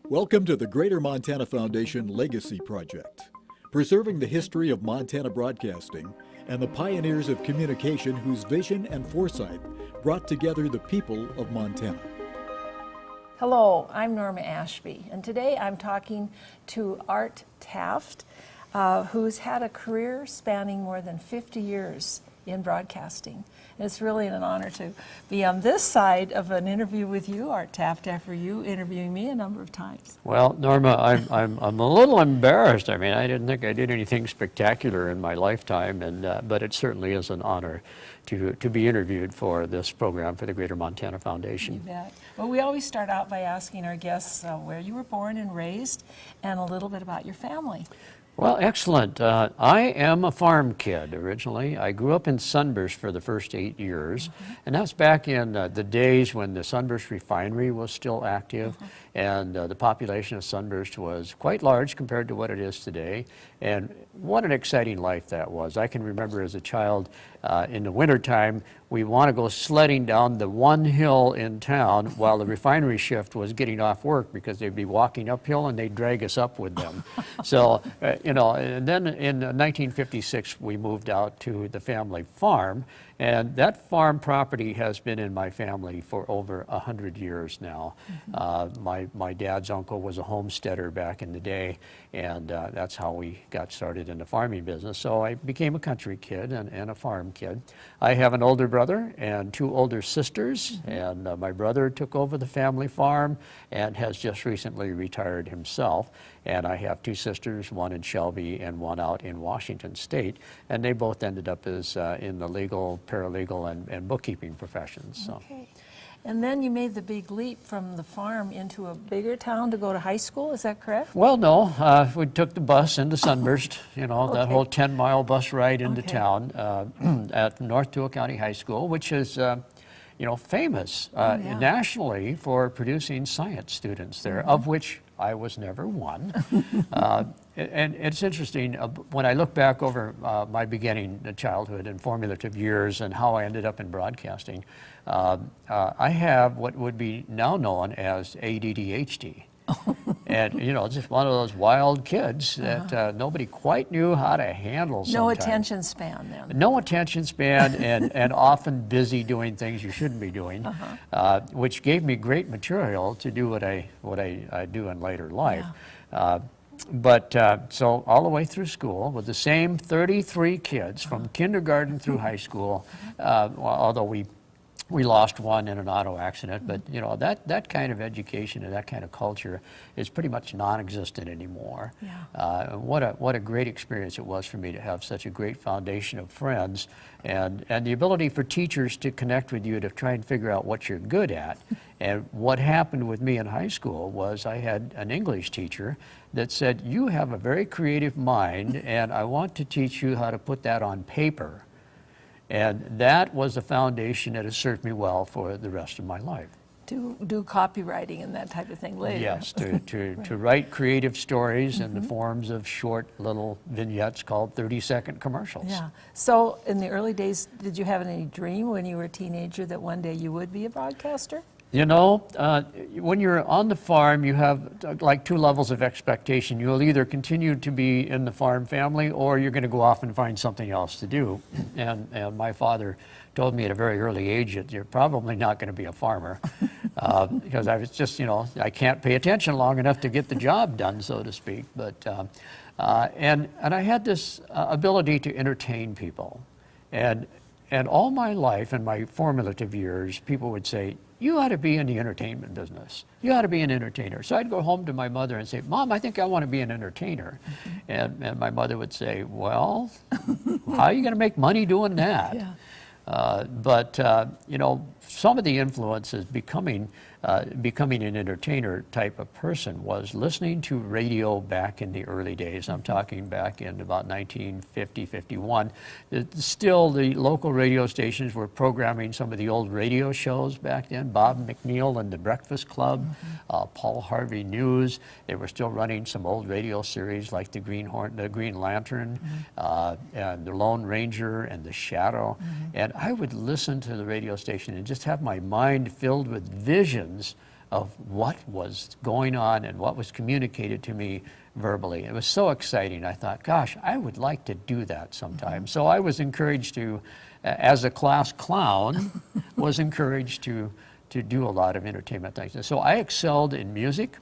Welcome to the Greater Montana Foundation Legacy Project, preserving the history of Montana broadcasting and the pioneers of communication whose vision and foresight brought together the people of Montana. Hello, I'm Norma Ashby, and today I'm talking to Art Taft, who's had a career spanning more than 50 years in broadcasting. And it's really an honor to be on this side of an interview with you, Art Taft, after you interviewing me a number of times. Well, Norma, I'm a little embarrassed. I mean, I didn't think I did anything spectacular in my lifetime, but it certainly is an honor to be interviewed for this program for the Greater Montana Foundation. You bet. Well, we always start out by asking our guests where you were born and raised, and a little bit about your family. Well, excellent. I am a farm kid originally. I grew up in Sunburst for the first 8 years, and that's back in the days when the Sunburst refinery was still active, and the population of Sunburst was quite large compared to what it is today. And what an exciting life that was. I can remember as a child in the wintertime, we want to go sledding down the one hill in town while the refinery shift was getting off work because they'd be walking uphill and they'd drag us up with them. So, and then in 1956 we moved out to the family farm, and that farm property has been in my family for over 100 years now. My dad's uncle was a homesteader back in the day, and that's how we got started in the farming business. So I became a country kid and a farm kid. I have an older brother and two older sisters, and my brother took over the family farm and has just recently retired himself. And I have two sisters, one in Shelby and one out in Washington State, and they both ended up as in the legal, paralegal, and bookkeeping professions. So. Okay. And then you made the big leap from the farm into a bigger town to go to high school, is that correct? Well, no, we took the bus into Sunburst, that whole 10-mile bus ride into town at North Tooele County High School, which is, famous nationally for producing science students there, of which I was never one. And it's interesting, when I look back over my beginning childhood and formative years and how I ended up in broadcasting, I have what would be now known as ADDHD. And, just one of those wild kids that nobody quite knew how to handle sometimes. No attention span then. No attention span and often busy doing things you shouldn't be doing, which gave me great material to do what I do in later life. So all the way through school with the same 33 kids from kindergarten through high school, although we lost one in an auto accident, but that kind of education and that kind of culture is pretty much non-existent anymore. What a great experience it was for me to have such a great foundation of friends and the ability for teachers to connect with you to try and figure out what you're good at. And what happened with me in high school was I had an English teacher that said, "You have a very creative mind, and I want to teach you how to put that on paper." And that was the foundation that has served me well for the rest of my life. To do copywriting and that type of thing later. Yes, to write creative stories in the forms of short little vignettes called 30-second commercials. Yeah. So in the early days, did you have any dream when you were a teenager that one day you would be a broadcaster? When you're on the farm, you have like two levels of expectation. You'll either continue to be in the farm family or you're going to go off and find something else to do. And my father told me at a very early age that you're probably not going to be a farmer because I was just, I can't pay attention long enough to get the job done, so to speak. But and I had this ability to entertain people. And all my life, in my formative years, people would say, "You ought to be in the entertainment business. You ought to be an entertainer." So I'd go home to my mother and say, "Mom, I think I want to be an entertainer." And my mother would say, "Well, how are you going to make money doing that?" Some of the influences becoming an entertainer type of person was listening to radio back in the early days. I'm talking back in about 1950, 51. Still, the local radio stations were programming some of the old radio shows back then. Bob McNeil and the Breakfast Club, Paul Harvey News. They were still running some old radio series like the Green Lantern, and the Lone Ranger and the Shadow. And I would listen to the radio station and just have my mind filled with visions of what was going on and what was communicated to me verbally. It was so exciting. I thought, gosh, I would like to do that sometime. So I was encouraged to, as a class clown, was encouraged to do a lot of entertainment things. So I excelled in music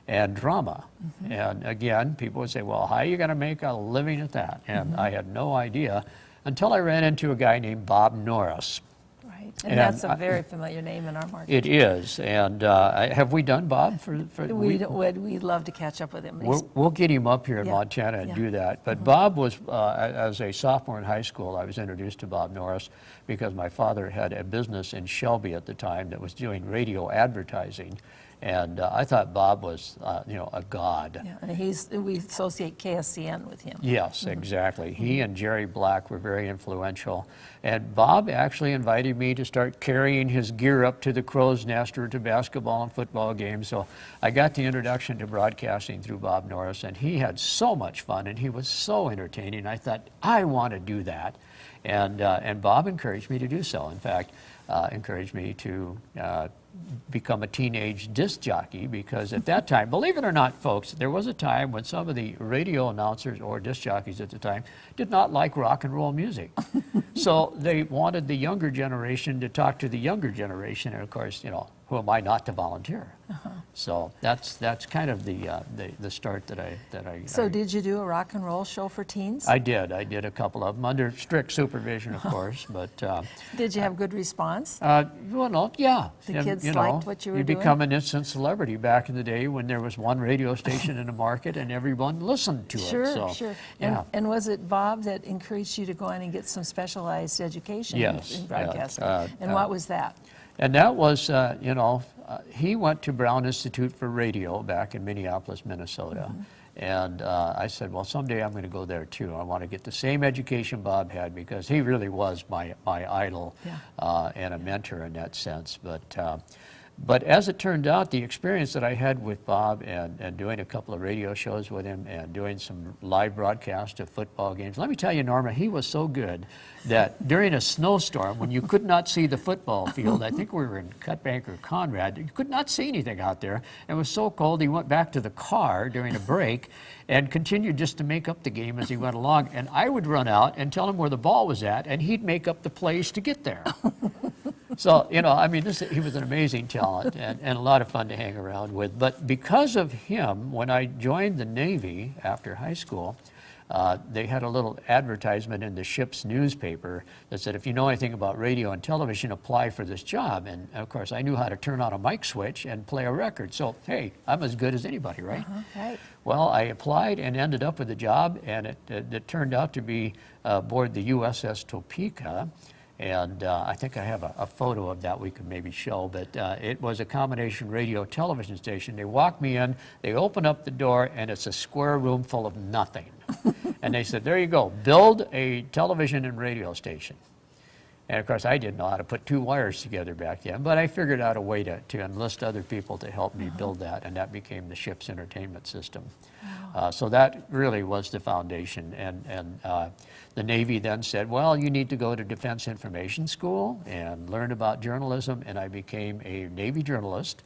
and drama. And again, people would say, well, how are you going to make a living at that? And I had no idea until I ran into a guy named Bob Norris. Right. And that's a very familiar name in our market. It is. And have we done Bob? We'd love to catch up with him. We'll get him up here in Yeah. Montana and Yeah. do that. But Bob was, as a sophomore in high school, I was introduced to Bob Norris because my father had a business in Shelby at the time that was doing radio advertising. And I thought Bob was, a god. Yeah, and we associate KSCN with him. Yes, exactly. He and Jerry Black were very influential. And Bob actually invited me to start carrying his gear up to the Crow's Nest or to basketball and football games. So I got the introduction to broadcasting through Bob Norris, and he had so much fun, and he was so entertaining. I thought, I want to do that. And Bob encouraged me to do so. In fact, encouraged me to become a teenage disc jockey, because at that time, believe it or not, folks, there was a time when some of the radio announcers or disc jockeys at the time did not like rock and roll music. So they wanted the younger generation to talk to the younger generation, and of course, who am I not to volunteer? So that's kind of the start that I. So did you do a rock and roll show for teens? I did a couple of them under strict supervision, of course, but. Did you have good response? Well, no, yeah. The kids liked what you were you doing? become an instant celebrity back in the day when there was one radio station in the market and everyone listened to it. So, Sure. Yeah. And was it Bob that encouraged you to go in and get some specialized education Yes, in broadcasting? yeah, And what was that? And that was, he went to Brown Institute for Radio back in Minneapolis, Minnesota. And I said, well, someday I'm going to go there too. I want to get the same education Bob had, because he really was my idol and a mentor in that sense. But as it turned out, the experience that I had with Bob and doing a couple of radio shows with him and doing some live broadcasts of football games, let me tell you, Norma, he was so good that during a snowstorm, when you could not see the football field, I think we were in Cutbank or Conrad, you could not see anything out there. It was so cold, he went back to the car during a break and continued just to make up the game as he went along. And I would run out and tell him where the ball was at, and he'd make up the plays to get there. So, he was an amazing talent and a lot of fun to hang around with. But because of him, when I joined the Navy after high school, they had a little advertisement in the ship's newspaper that said, if you know anything about radio and television, apply for this job. And of course, I knew how to turn on a mic switch and play a record. So, hey, I'm as good as anybody, right? Right. Well, I applied and ended up with a job, and it turned out to be aboard the USS Topeka. And I think I have a photo of that we could maybe show, but it was a combination radio television station. They walked me in, they open up the door, and it's a square room full of nothing. And they said, there you go, build a television and radio station. And of course, I didn't know how to put two wires together back then, but I figured out a way to enlist other people to help me build that, and that became the ship's entertainment system. So that really was the foundation. And the Navy then said, well, you need to go to Defense Information School and learn about journalism, and I became a Navy journalist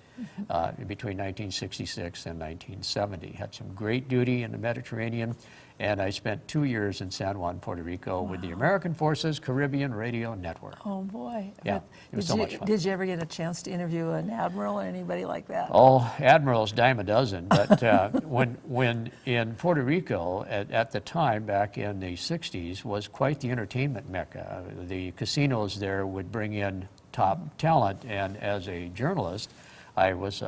between 1966 and 1970. Had some great duty in the Mediterranean, and I spent 2 years in San Juan, Puerto Rico with the American Forces Caribbean Radio Network. Oh, boy. Yeah, it was so much fun. Did you ever get a chance to interview an admiral or anybody like that? Oh, admirals, dime a dozen. But when in Puerto Rico, at the time, back in the 60s, was quite the entertainment mecca. The casinos there would bring in top talent, and as a journalist, I was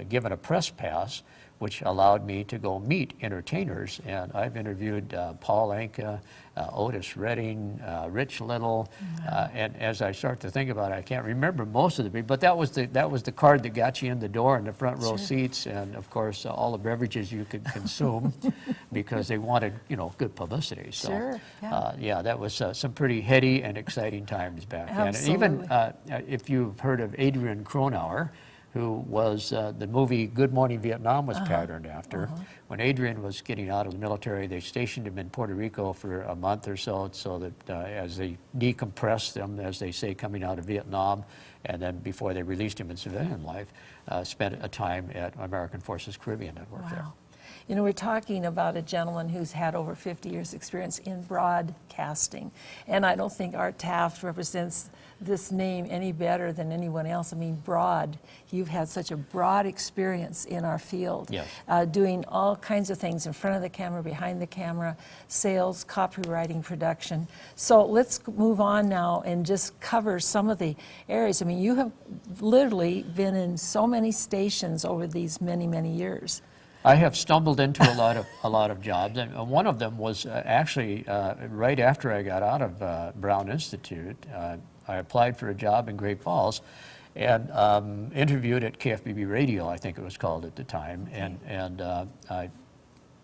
given a press pass, which allowed me to go meet entertainers. And I've interviewed Paul Anka, Otis Redding, Rich Little, and as I start to think about it, I can't remember most of the people, but that was the card that got you in the door and the front row seats, and of course all the beverages you could consume because they wanted good publicity. So, Sure, yeah. that was some pretty heady and exciting times back then. And Absolutely. even if you've heard of Adrian Cronauer, who was the movie Good Morning Vietnam was patterned after. When Adrian was getting out of the military, they stationed him in Puerto Rico for a month or so that as they decompressed them, as they say, coming out of Vietnam, and then before they released him in civilian life, spent a time at American Forces Caribbean Network there. You know, we're talking about a gentleman who's had over 50 years experience in broadcasting. And I don't think Art Taft represents this name any better than anyone else. I mean, broad. You've had such a broad experience in our field. Yes. Doing all kinds of things in front of the camera, behind the camera, sales, copywriting, production. So let's move on now and just cover some of the areas. I mean, you have literally been in so many stations over these many, many years. I have stumbled into a lot of jobs, and one of them was actually right after I got out of Brown Institute. I applied for a job in Great Falls, and interviewed at KFBB Radio, I think it was called at the time,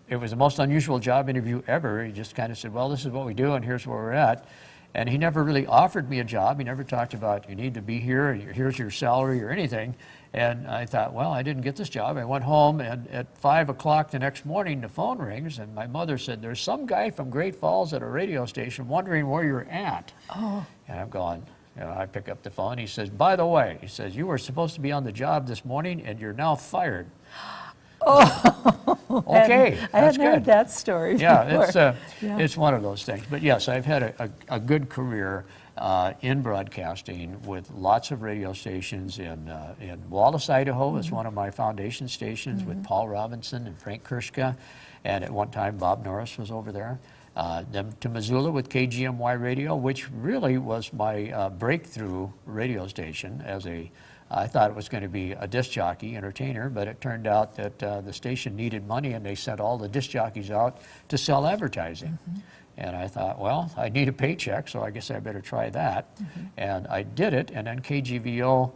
it was the most unusual job interview ever. He just kind of said, "Well, this is what we do, and here's where we're at." And he never really offered me a job. He never talked about, you need to be here, here's your salary or anything. And I thought, well, I didn't get this job. I went home, and at 5 o'clock the next morning, the phone rings, and my mother said, "There's some guy from Great Falls at a radio station wondering where you're at." Oh. And I'm going, I pick up the phone. He says, "By the way," he says, "you were supposed to be on the job this morning, and you're now fired." Oh, okay, I hadn't heard that story before. It's one of those things. But yes, I've had a good career in broadcasting with lots of radio stations in Wallace, Idaho is one of my foundation stations with Paul Robinson and Frank Kirschka, and at one time Bob Norris was over there. Then to Missoula with KGMY Radio, which really was my breakthrough radio station I thought it was going to be a disc jockey entertainer, but it turned out that the station needed money, and they sent all the disc jockeys out to sell advertising. And I thought, well, I need a paycheck, so I guess I better try that. And I did it, and then KGVO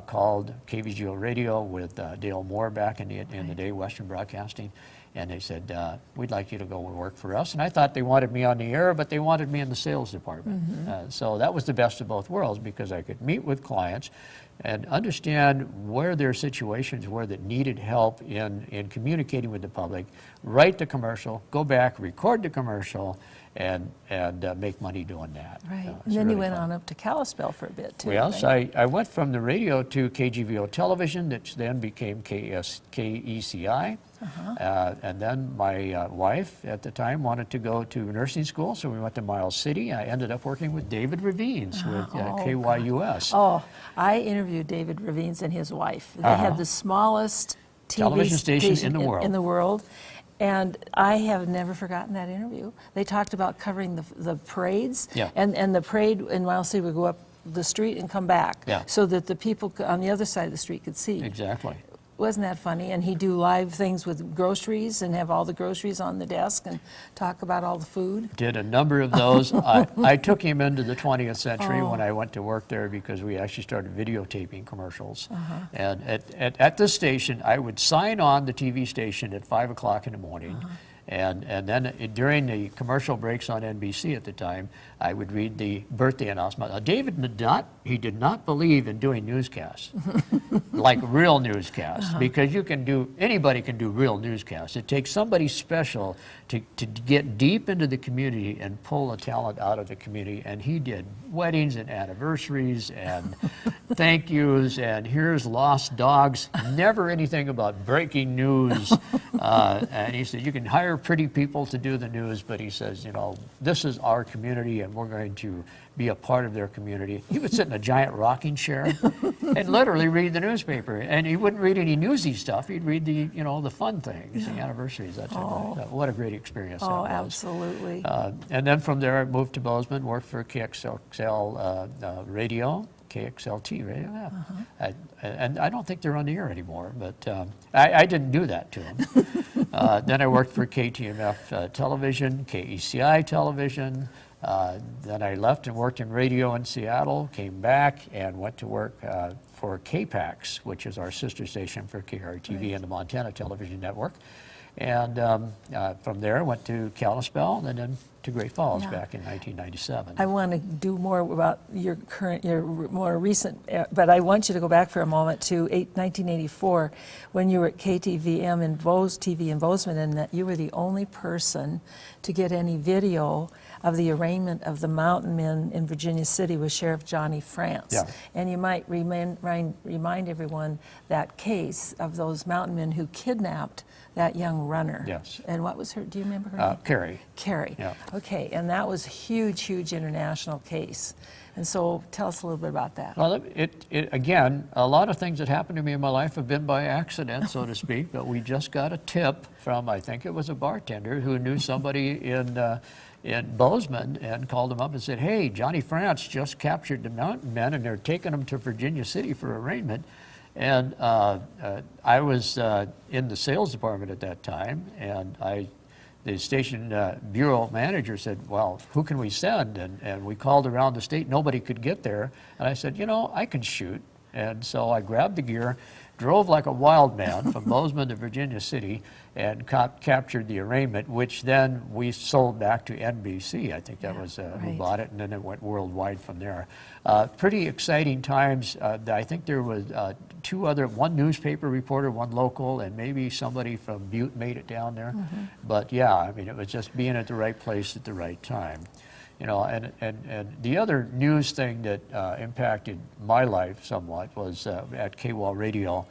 called KVGO Radio with Dale Moore back in the day, Western Broadcasting, and they said, "We'd like you to go and work for us." And I thought they wanted me on the air, but they wanted me in the sales department. So that was the best of both worlds, because I could meet with clients and understand where their situations were that needed help in communicating with the public, write the commercial, go back, record the commercial, and make money doing that. Right. And then you went on up to Kalispell for a bit, too. Yes, I went from the radio to KGVO television, which then became KECI. And then my wife at the time wanted to go to nursing school, so we went to Miles City. I ended up working with David Ravines with KYUS. Oh, I interviewed David Ravines and his wife. They had the smallest television station in the world. And I have never forgotten that interview. They talked about covering the parades, and the parade in Miles City would go up the street and come back, so that the people on the other side of the street could see. Exactly. Wasn't that funny? And he'd do live things with groceries and have all the groceries on the desk and talk about all the food. Did a number of those. I took him into the 20th century when I went to work there, because we actually started videotaping commercials. And at this station, I would sign on the TV station at 5 o'clock in the morning. And then during the commercial breaks on NBC at the time, I would read the birthday announcement. Now, David did not believe in doing newscasts, like real newscasts, because anybody can do real newscasts. It takes somebody special to get deep into the community and pull the talent out of the community. And he did weddings and anniversaries and thank yous and here's lost dogs. Never anything about breaking news. And he said, you can hire pretty people to do the news, but he says, this is our community and we're going to be a part of their community. He would sit in a giant rocking chair and literally read the newspaper. And he wouldn't read any newsy stuff. He'd read the fun things, the anniversaries, that type of thing. What a great experience that was. Oh, absolutely. And then from there, I moved to Bozeman, worked for KXL Radio, KXLT Radio, and I don't think they're on the air anymore, but I didn't do that to them. Then I worked for KTMF Television, KECI Television. Then I left and worked in radio in Seattle, came back and went to work for KPAX, which is our sister station for KRTV and the Montana Television Network. And from there, I went to Kalispell and then to Great Falls Yeah. back in 1997. I want to do more about your more recent, but I want you to go back for a moment to 1984 when you were at KTVM in TV in Bozeman, and that you were the only person to get any video of the arraignment of the mountain men in Virginia City with Sheriff Johnny France. Yeah. And you might remind everyone that case of those mountain men who kidnapped that young runner. Yes. And what was her, do you remember her name? Carrie. Carrie. Yeah. Okay, and that was a huge, huge international case. And so tell us a little bit about that. Well, again, a lot of things that happened to me in my life have been by accident, so to speak, but we just got a tip from, I think it was a bartender who knew somebody in Bozeman and called him up and said, hey, Johnny France just captured the mountain men and they're taking them to Virginia City for arraignment. And I was in the sales department at that time, and the station bureau manager said, well, who can we send? And we called around the state, nobody could get there. And I said, you know, I can shoot. And so I grabbed the gear, drove like a wild man from Bozeman to Virginia City, and captured the arraignment, which then we sold back to NBC. I think that was who bought it, and then it went worldwide from there. Pretty exciting times. I think there was one newspaper reporter, one local, and maybe somebody from Butte made it down there. Mm-hmm. But yeah, I mean, it was just being at the right place at the right time. You know, and the other news thing that impacted my life somewhat was at KWAL Radio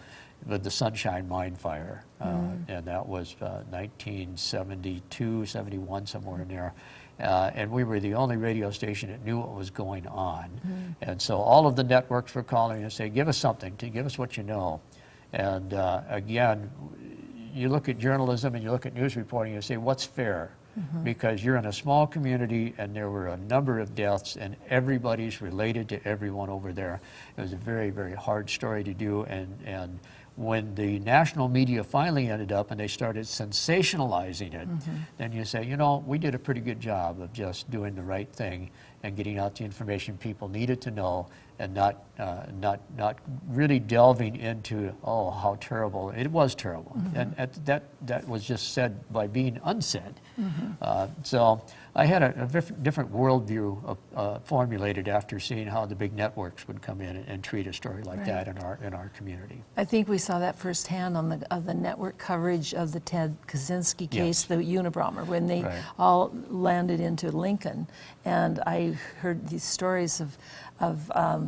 with the Sunshine Mine Fire. And that was 1972, 71, somewhere in there. And we were the only radio station that knew what was going on. And so all of the networks were calling and saying, give us something, give us what you know. And again, you look at journalism and you look at news reporting and you say, what's fair? Because you're in a small community and there were a number of deaths and everybody's related to everyone over there. It was a very, very hard story to do, and when the national media finally ended up and they started sensationalizing it, then you say, you know, we did a pretty good job of just doing the right thing and getting out the information people needed to know, and not really delving into, oh, how terrible. It was terrible. And that was just said by being unsaid. So I had a different worldview formulated after seeing how the big networks would come in and treat a story like that in our community. I think we saw that firsthand on the network coverage of the Ted Kaczynski case, the Unabomber, when they all landed into Lincoln. And I heard these stories of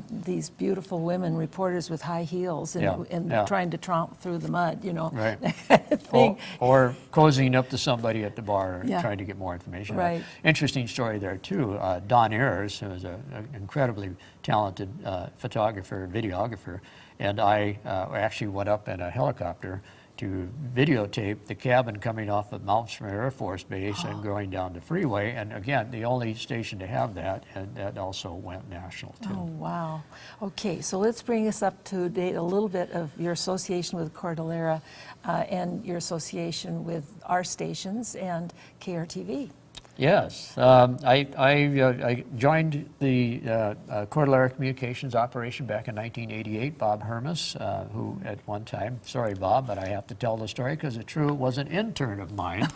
these beautiful women, reporters with high heels and trying to tromp through the mud, you know, that kind of thing. Or cozying up to somebody at the bar trying to get more information. Right. Interesting story there too. Don Ayers, who was an incredibly talented photographer, videographer, and I actually went up in a helicopter to videotape the cabin coming off of Mount Summer Air Force Base and going down the freeway. And again, the only station to have that, and that also went national too. Oh, wow. Okay, so let's bring us up to date a little bit of your association with Cordillera and your association with our stations and KRTV. Yes, I joined the Cordillera Communications operation back in 1988. Bob Hermes, who at one time, sorry Bob, but I have to tell the story because it's true, was an intern of mine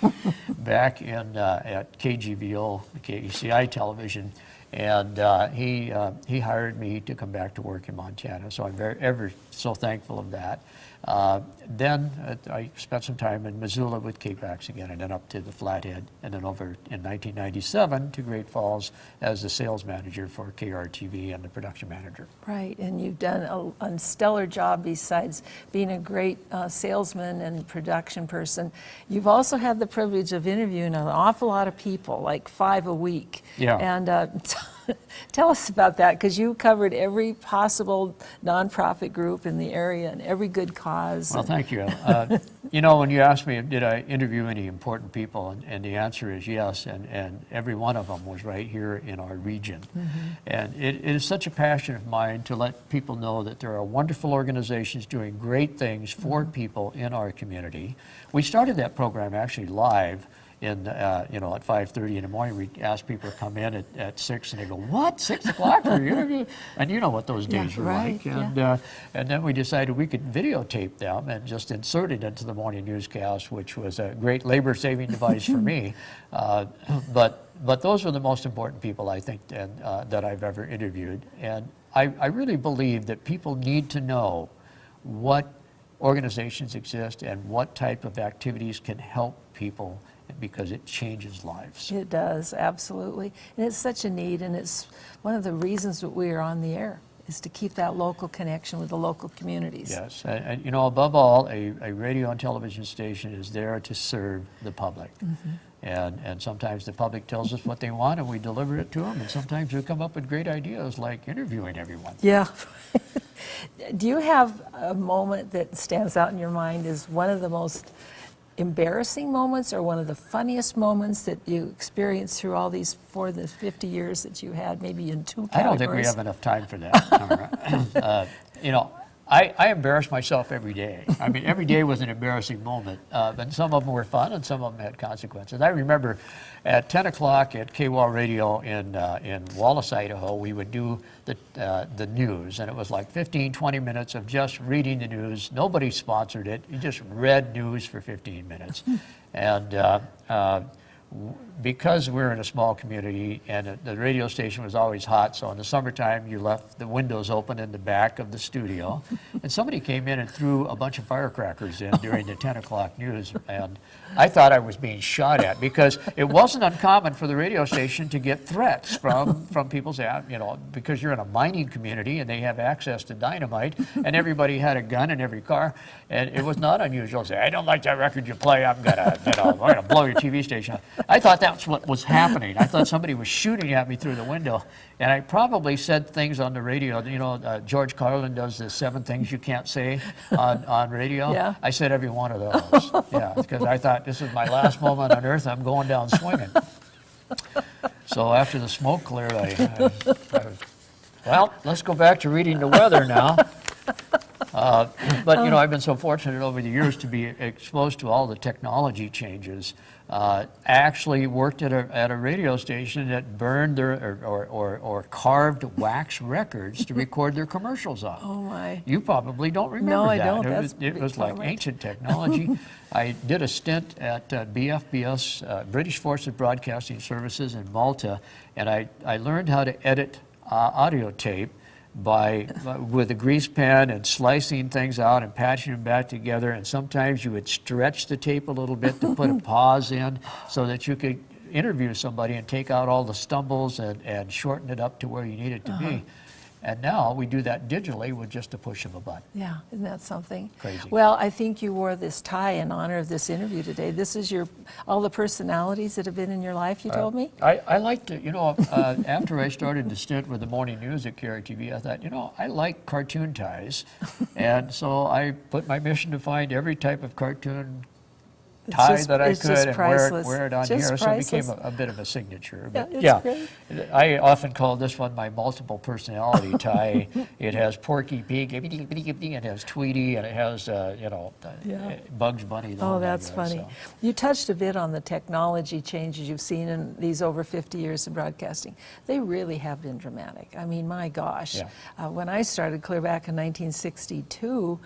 back in at KGVO, KECI television, and he hired me to come back to work in Montana. So I'm ever so thankful of that. Then I spent some time in Missoula with KPAX again, and then up to the Flathead, and then over in 1997 to Great Falls as the sales manager for KRTV and the production manager. Right, and you've done a stellar job besides being a great salesman and production person. You've also had the privilege of interviewing an awful lot of people, like 5 a week. Yeah. And tell us about that, because you covered every possible nonprofit group in the area and every good cause. Well, thank you. You know, when you asked me, did I interview any important people, and the answer is yes, and every one of them was right here in our region. And it is such a passion of mine to let people know that there are wonderful organizations doing great things for people in our community. We started that program actually live in, you know, at 5:30 in the morning. We ask people to come in at 6, and they go, what, 6 o'clock for your interview? And you know what those days were like. And then we decided we could videotape them and just insert it into the morning newscast, which was a great labor-saving device for me. But But those are the most important people, I think, that I've ever interviewed. And I really believe that people need to know what organizations exist and what type of activities can help people, because it changes lives. It does, absolutely. And it's such a need, and it's one of the reasons that we are on the air, is to keep that local connection with the local communities. Yes, and you know, above all, a radio and television station is there to serve the public. And sometimes the public tells us what they want and we deliver it to them, and sometimes we come up with great ideas like interviewing everyone. Yeah. Do you have a moment that stands out in your mind as one of the most embarrassing moments or one of the funniest moments that you experienced through all these 50 years that you had, maybe in two categories? I don't think we have enough time for that. You know, I embarrass myself every day. I mean, every day was an embarrassing moment, but some of them were fun and some of them had consequences. I remember at 10 o'clock at KWAL Radio in Wallace, Idaho, we would do the news, and it was like 15, 20 minutes of just reading the news. Nobody sponsored it. You just read news for 15 minutes. And because we're in a small community and the radio station was always hot, so in the summertime you left the windows open in the back of the studio, and somebody came in and threw a bunch of firecrackers in during the 10 o'clock news, and I thought I was being shot at, because it wasn't uncommon for the radio station to get threats from people saying, you know, because you're in a mining community and they have access to dynamite, and everybody had a gun in every car, and it was not unusual to say, I don't like that record you play, I'm gonna blow your TV station up. I thought that's what was happening. I thought somebody was shooting at me through the window. And I probably said things on the radio. You know, George Carlin does the 7 things you can't say on radio. Yeah. I said every one of those. Yeah, because I thought this is my last moment on earth. I'm going down swinging. So after the smoke cleared, well, let's go back to reading the weather now. But you know, I've been so fortunate over the years to be exposed to all the technology changes. I actually worked at a radio station that burned or carved wax records to record their commercials on. Oh my! You probably don't remember no, that. I don't. It was like ancient technology. I did a stint at BFBS, British Forces Broadcasting Services in Malta, and I learned how to edit audio tape with a grease pen and slicing things out and patching them back together, and sometimes you would stretch the tape a little bit to put a pause in so that you could interview somebody and take out all the stumbles and shorten it up to where you need it to be. And now we do that digitally with just a push of a button. Yeah, isn't that something? Crazy. Well, I think you wore this tie in honor of this interview today. This is all the personalities that have been in your life, you told me? I like to, you know, after I started the stint with the morning news at KRTV, I thought, you know, I like cartoon ties. And so I put my mission to find every type of cartoon tie that I could and wear it on here. So it became a bit of a signature. But Great. I often call this one my multiple personality tie. It has Porky Pig, it has Tweety, and it has, Bugs Bunny. Oh, that's funny. So. You touched a bit on the technology changes you've seen in these over 50 years of broadcasting. They really have been dramatic. I mean, my gosh. Yeah. When I started clear back in 1962,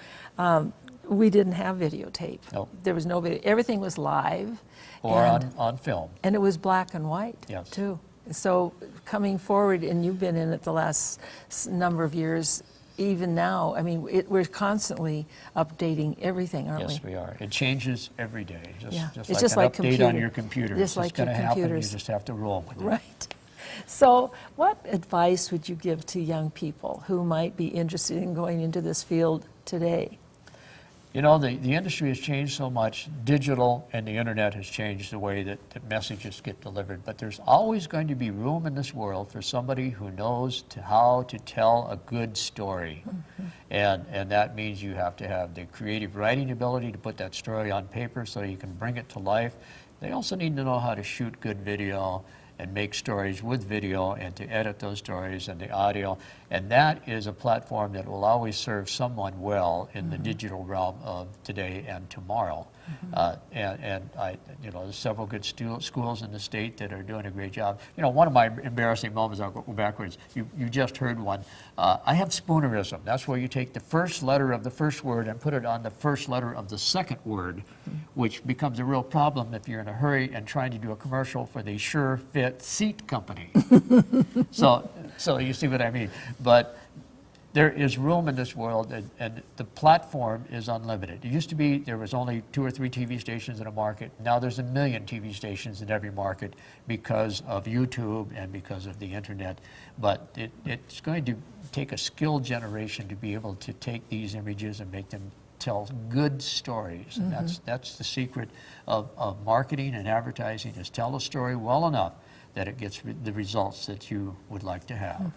we didn't have videotape. Nope. There was no video. Everything was live. Or on film. And it was black and white, yes. too. So coming forward, and you've been in it the last number of years, even now, I mean, we're constantly updating everything, aren't we? Yes, we are. It changes every day. It's just like an update on your computer. Just like your going to happen. You computers. just have to roll with it. Right. So what advice would you give to young people who might be interested in going into this field today? You know, the industry has changed so much. Digital and the internet has changed the way that messages get delivered. But there's always going to be room in this world for somebody who knows how to tell a good story. Mm-hmm. And that means you have to have the creative writing ability to put that story on paper so you can bring it to life. They also need to know how to shoot good video and make stories with video and to edit those stories and the audio. And that is a platform that will always serve someone well in the digital realm of today and tomorrow. And there's several good schools in the state that are doing a great job. You know, one of my embarrassing moments, I'll go backwards, you just heard one. I have spoonerism. That's where you take the first letter of the first word and put it on the first letter of the second word, which becomes a real problem if you're in a hurry and trying to do a commercial for the Sure Fit toilet seat company. So you see what I mean. But there is room in this world, and the platform is unlimited. It used to be there was only 2 or 3 TV stations in a market. Now there's 1 million TV stations in every market because of YouTube and because of the internet. But it's going to take a skilled generation to be able to take these images and make them tell good stories. And that's the secret of marketing and advertising, is tell a story well enough that it gets the results that you would like to have.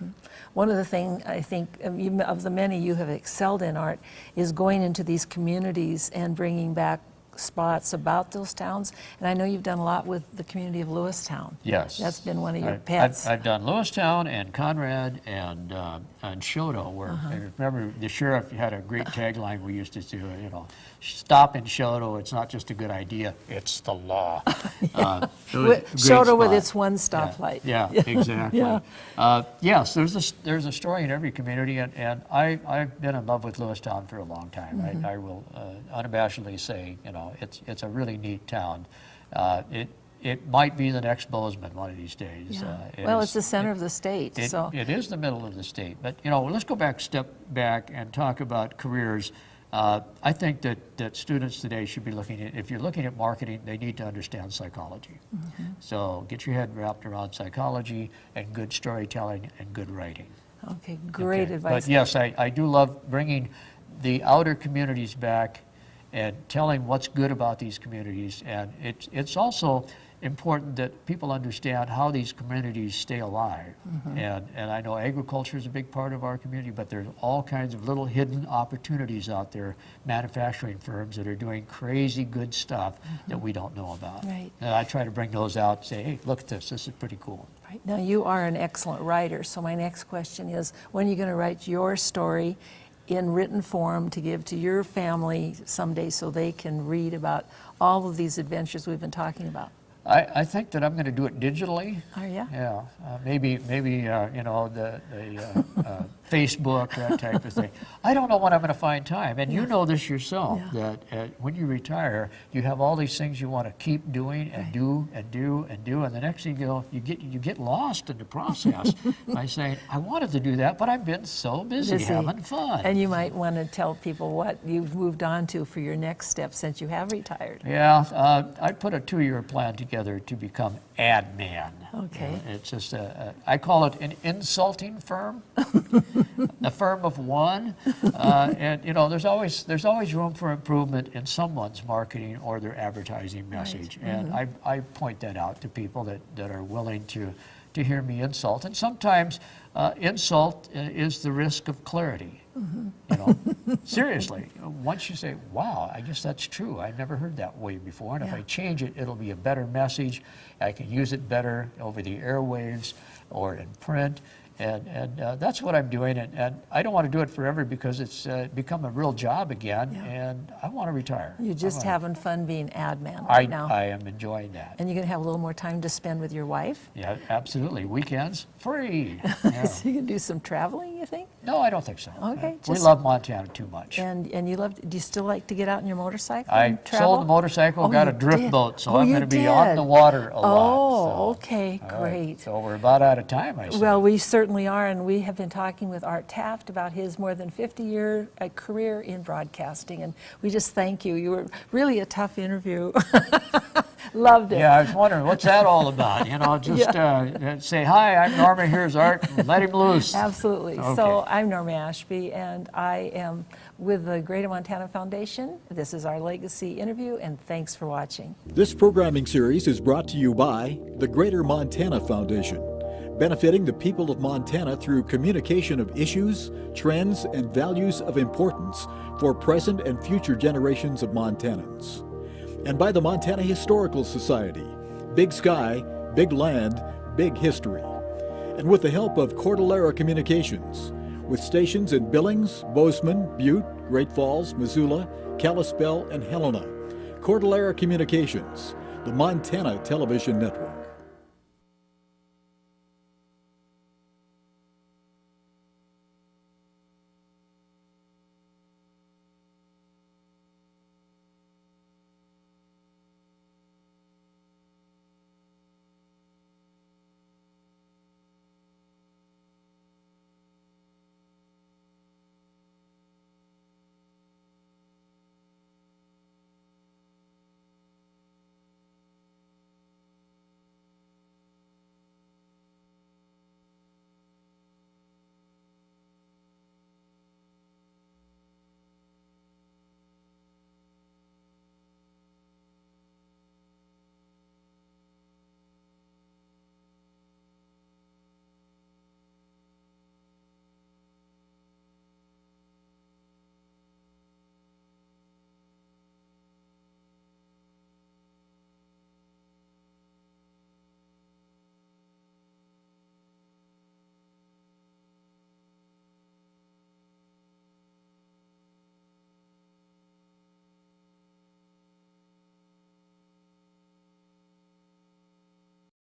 One of the things I think of the many you have excelled in, Art, is going into these communities and bringing back spots about those towns. And I know you've done a lot with the community of Lewistown. Yes. That's been one of your pets. I've done Lewistown and Conrad and Shoto, where I remember the sheriff had a great tagline we used to do, stop in Shoto, it's not just a good idea, it's the law. Shoto with its one stoplight. Yeah, exactly. Yes, there's a story in every community, and I've been in love with Lewistown for a long time. I will unabashedly say, it's a really neat town. It might be the next Bozeman one of these days. Well, it's the center of the state. It is the middle of the state. But, let's go step back and talk about careers. I think that students today should be looking at, if you're looking at marketing, they need to understand psychology. So get your head wrapped around psychology and good storytelling and good writing. Okay, great advice. But yes, I do love bringing the outer communities back and telling what's good about these communities. And it's also important that people understand how these communities stay alive. And I know agriculture is a big part of our community, but there's all kinds of little hidden opportunities out there, manufacturing firms that are doing crazy good stuff that we don't know about. Right. And I try to bring those out and say, hey, look at this is pretty cool. Right. Now, you are an excellent writer, so my next question is, when are you going to write your story in written form to give to your family someday so they can read about all of these adventures we've been talking about? I think that I'm going to do it digitally. Are you? Yeah, maybe the Facebook, that type of thing. I don't know when I'm going to find time, and you know this yourself, that when you retire, you have all these things you want to keep doing and do and do and do, and the next thing you get lost in the process by saying, I wanted to do that, but I've been so busy having fun. And you might want to tell people what you've moved on to for your next step since you have retired. Yeah, I put a 2-year plan together to become ad man. Okay. It's just I call it an insulting firm, a firm of one, and there's always room for improvement in someone's marketing or their advertising message, and I point that out to people that are willing to hear me insult, and sometimes insult is the risk of clarity. Seriously, once you say, wow, I guess that's true. I've never heard that way before. And if I change it, it'll be a better message. I can use it better over the airwaves or in print. And that's what I'm doing. And I don't want to do it forever because it's become a real job again. And I want to retire. You're just having fun being ad man right now. I am enjoying that. And you're going to have a little more time to spend with your wife? Yeah, absolutely. Weekends, free. So you can do some traveling, you think? No, I don't think so. Okay. We love Montana too much. And do you still like to get out on your motorcycle I and travel? sold the motorcycle, got a drift boat, so I'm going to be on the water a lot. Oh, okay, great. Right. So we're about out of time, I see. Well, we certainly are, and we have been talking with Art Taft about his more than 50-year career in broadcasting, and we just thank you. You were really a tough interview. Loved it. Yeah, I was wondering, what's that all about? Say, hi, I'm Norma, here's Art, and let him loose. Absolutely. Okay. So I'm Norma Ashby, and I am with the Greater Montana Foundation. This is our legacy interview, and thanks for watching. This programming series is brought to you by the Greater Montana Foundation, benefiting the people of Montana through communication of issues, trends, and values of importance for present and future generations of Montanans. And by the Montana Historical Society, Big Sky, Big Land, Big History. And with the help of Cordillera Communications, with stations in Billings, Bozeman, Butte, Great Falls, Missoula, Kalispell, and Helena. Cordillera Communications, the Montana Television Network.